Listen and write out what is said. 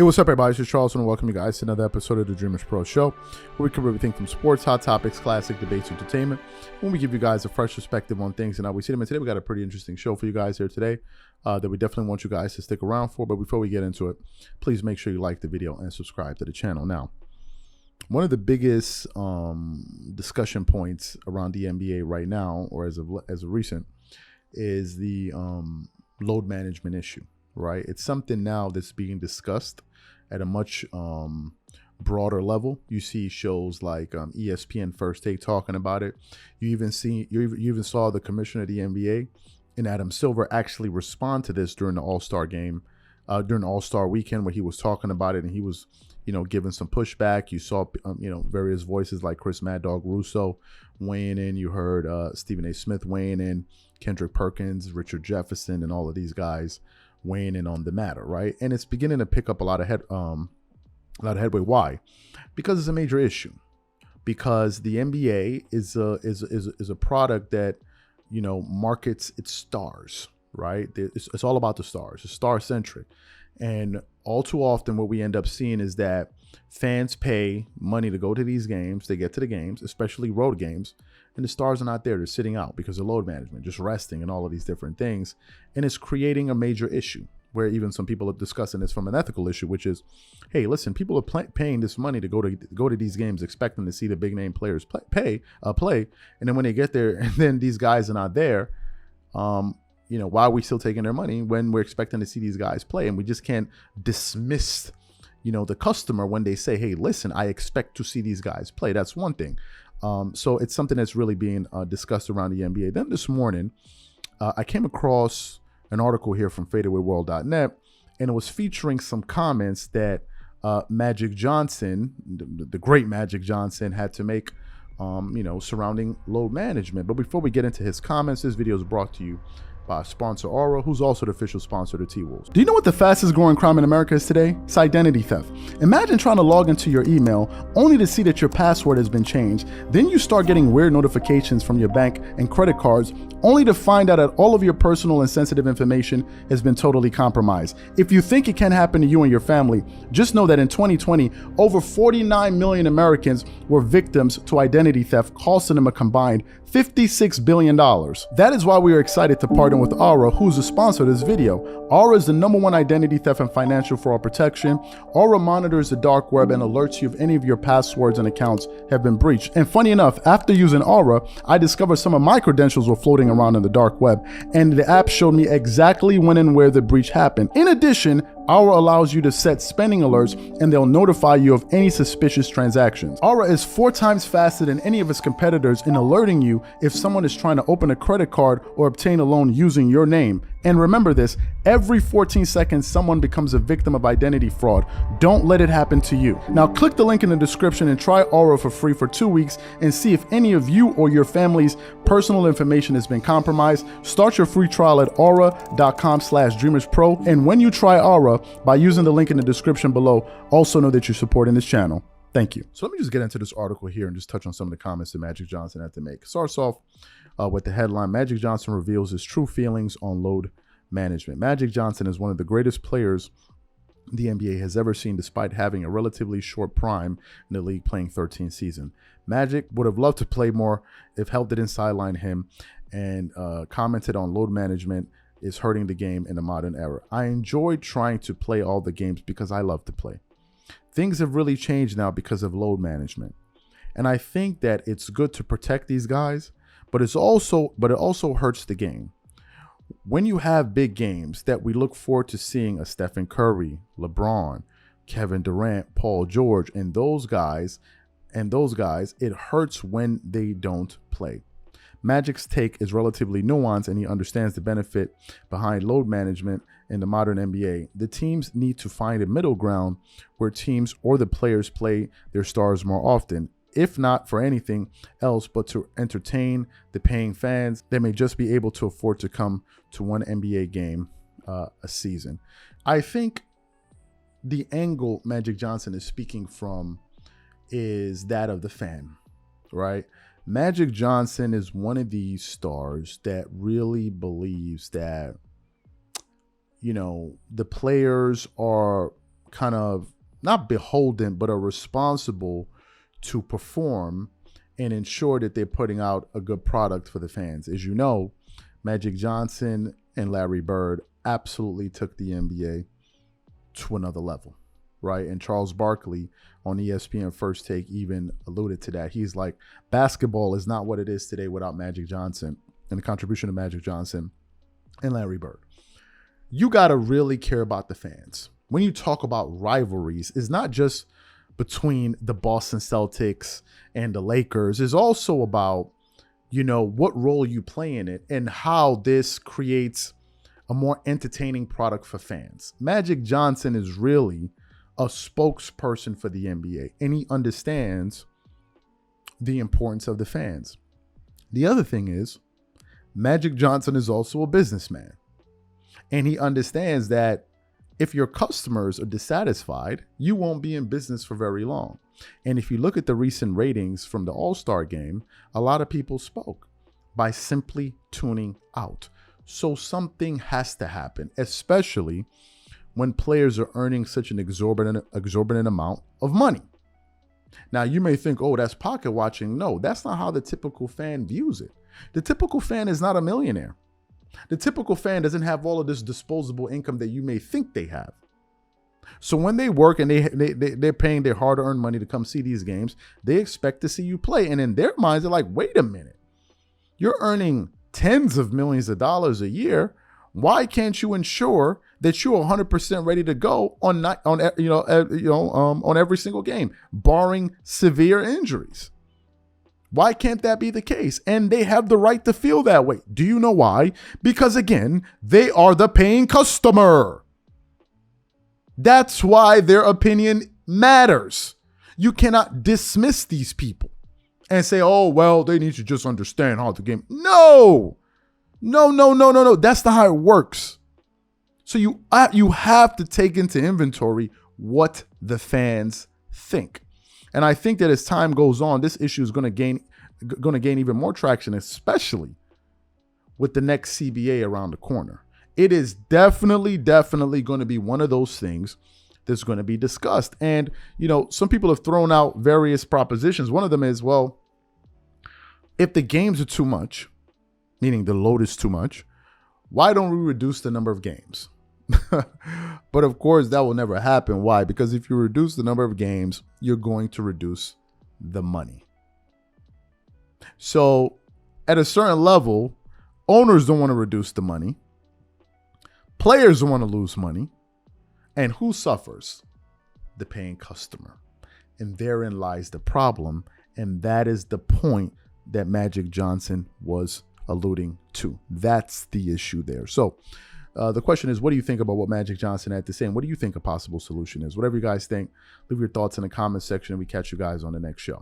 Hey, what's up, everybody? This is Charles, and welcome you guys to another episode of the Dreamerspro Show, where we cover everything from sports, hot topics, classic debates, entertainment, when we give you guys a fresh perspective on things and how we see them. And today we got a pretty interesting show for you guys here today that we definitely want you guys to stick around for. But before we get into it, please make sure you like the video and subscribe to the channel. Now, one of the biggest discussion points around the NBA right now, or as of recent, is the load management issue. Right, it's something now that's being discussed at a much broader level. You see shows like ESPN First Take talking about it. You even saw the commissioner of the NBA and Adam Silver actually respond to this during the All-Star game, during the All-Star weekend, where he was talking about it and he was, giving some pushback. You saw, various voices like Chris Mad Dog Russo weighing in. You heard Stephen A. Smith weighing in, Kendrick Perkins, Richard Jefferson, and all of these guys weighing in on the matter, right? And it's beginning to pick up a lot of headway. Why? Because it's a major issue. Because the NBA is a product that markets its stars, right? It's all about the stars. It's star centric, and all too often what we end up seeing is that fans pay money to go to these games. They get to the games, especially road games, and the stars are not there. They're sitting out because of load management, just resting and all of these different things. And it's creating a major issue where even some people are discussing this from an ethical issue, which is, hey, listen, people are paying this money to go to these games, expecting to see the big name players play. And then when they get there and then these guys are not there, why are we still taking their money when we're expecting to see these guys play? And we just can't dismiss, the customer when they say, hey, listen, I expect to see these guys play. That's one thing. So it's something that's really being discussed around the NBA. Then this morning, I came across an article here from fadeawayworld.net, and it was featuring some comments that Magic Johnson, the great Magic Johnson, had to make, surrounding load management. But before we get into his comments, this video is brought to you by sponsor Aura, who's also the official sponsor of the T-Wolves. Do you know what the fastest growing crime in America is today? It's identity theft. Imagine trying to log into your email only to see that your password has been changed. Then you start getting weird notifications from your bank and credit cards, only to find out that all of your personal and sensitive information has been totally compromised. If you think it can happen to you and your family, just know that in 2020, over 49 million Americans were victims to identity theft, costing them a combined $56 billion. That is why we are excited to partner with Aura, who's the sponsor of this video. Aura is the #1 identity theft and financial fraud protection. Aura monitors the dark web and alerts you if any of your passwords and accounts have been breached. And funny enough, after using Aura, I discovered some of my credentials were floating around in the dark web, and the app showed me exactly when and where the breach happened. In addition, Aura allows you to set spending alerts, and they'll notify you of any suspicious transactions. Aura is 4 times faster than any of its competitors in alerting you if someone is trying to open a credit card or obtain a loan using your name. And remember this, every 14 seconds, someone becomes a victim of identity fraud. Don't let it happen to you. Now click the link in the description and try Aura for free for 2 weeks and see if any of you or your family's personal information has been compromised. Start your free trial at aura.com/dreamerspro. And when you try Aura, by using the link in the description below, also know that you're supporting this channel. Thank you. So let me just get into this article here and just touch on some of the comments that Magic Johnson had to make. Starts off with the headline, Magic Johnson reveals his true feelings on load management. Magic Johnson is one of the greatest players the NBA has ever seen, despite having a relatively short prime in the league, playing 13 seasons. Magic would have loved to play more if help didn't sideline him, and commented on load management is hurting the game in the modern era. I enjoyed trying to play all the games because I love to play. Things have really changed now because of load management. And I think that it's good to protect these guys, but it also hurts the game. When you have big games that we look forward to seeing a Stephen Curry, LeBron, Kevin Durant, Paul George, and those guys, it hurts when they don't play. Magic's take is relatively nuanced, and he understands the benefit behind load management in the modern NBA. The teams need to find a middle ground where teams or the players play their stars more often, if not for anything else but to entertain the paying fans that may just be able to afford to come to one NBA game a season. I think the angle Magic Johnson is speaking from is that of the fan, right? Magic Johnson is one of these stars that really believes that, the players are kind of not beholden, but are responsible to perform and ensure that they're putting out a good product for the fans. As you know, Magic Johnson and Larry Bird absolutely took the NBA to another level, right? And Charles Barkley on ESPN First Take even alluded to that. He's like, basketball is not what it is today without Magic Johnson and the contribution of Magic Johnson and Larry Bird. You got to really care about the fans. When you talk about rivalries, it's not just between the Boston Celtics and the Lakers. It's also about, you know, what role you play in it and how this creates a more entertaining product for fans. Magic Johnson is really a spokesperson for the NBA, and he understands the importance of the fans. The other thing is, Magic Johnson is also a businessman, and he understands that if your customers are dissatisfied, you won't be in business for very long. And if you look at the recent ratings from the All-Star game, a lot of people spoke by simply tuning out. So something has to happen, especially when players are earning such an exorbitant amount of money. Now, you may think, oh, that's pocket watching. No, that's not how the typical fan views it. The typical fan is not a millionaire. The typical fan doesn't have all of this disposable income that you may think they have. So when they work and they're paying their hard-earned money to come see these games, they expect to see you play. And in their minds, they're like, wait a minute. You're earning tens of millions of dollars a year. Why can't you ensure that you're 100% ready to go on every single game, barring severe injuries? Why can't that be the case? And they have the right to feel that way. Do you know why? Because again, they are the paying customer. That's why their opinion matters. You cannot dismiss these people and say, oh, well, they need to just understand how the game. No. That's not how it works. So you have to take into inventory what the fans think. And I think that as time goes on, this issue is going to gain even more traction, especially with the next CBA around the corner. It is definitely going to be one of those things that's going to be discussed. And, you know, some people have thrown out various propositions. One of them is, well, if the games are too much, meaning the load is too much, why don't we reduce the number of games? But of course, that will never happen. Why? Because if you reduce the number of games, you're going to reduce the money. So at a certain level, owners don't want to reduce the money. Players don't want to lose money. And who suffers? The paying customer. And therein lies the problem. And that is the point that Magic Johnson was alluding to. That's the issue there. So the question is, what do you think about what Magic Johnson had to say? And what do you think a possible solution is? Whatever you guys think, leave your thoughts in the comment section and we catch you guys on the next show.